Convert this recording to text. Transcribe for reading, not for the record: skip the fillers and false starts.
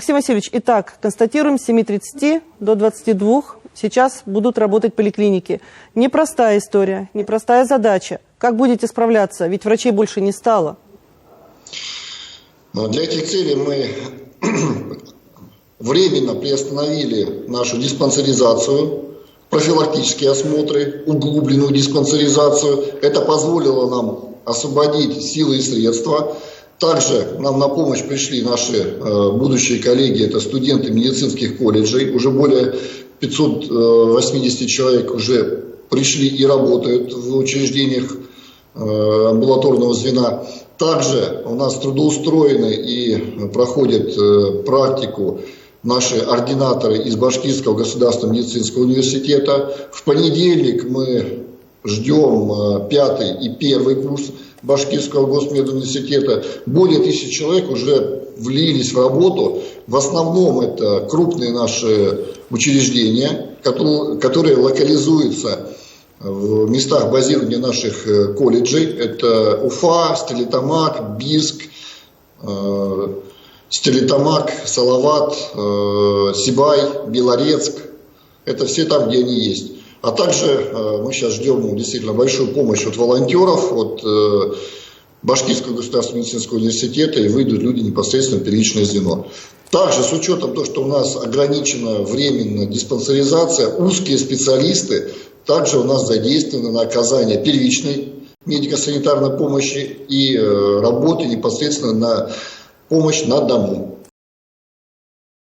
Максим Васильевич, итак, констатируем, с 7:30 до 22 сейчас будут работать поликлиники. Непростая история, непростая задача. Как будете справляться? Ведь врачей больше не стало. Для этих целей мы временно приостановили нашу диспансеризацию, профилактические осмотры, углубленную диспансеризацию. Это позволило нам освободить силы и средства. Также нам на помощь пришли наши будущие коллеги, это студенты медицинских колледжей. Уже более 580 человек уже пришли и работают в учреждениях амбулаторного звена. Также у нас трудоустроены и проходят практику наши ординаторы из Башкирского государственного медицинского университета. В понедельник мы ждем 5-й и 1-й курс Башкирского госмедуниверситета. Более 1000 человек уже влились в работу. В основном это крупные наши учреждения, которые локализуются в местах базирования наших колледжей. Это Уфа, Стерлитамак, Бийск, Стерлитамак, Салават, Сибай, Белорецк. Это все там, где они есть. А также мы сейчас ждем действительно большую помощь от волонтеров, от Башкирского государственного медицинского университета, и выйдут люди непосредственно в первичное звено. Также с учетом того, что у нас ограничена временно диспансеризация, узкие специалисты также у нас задействованы на оказание первичной медико-санитарной помощи и работы непосредственно на помощь на дому.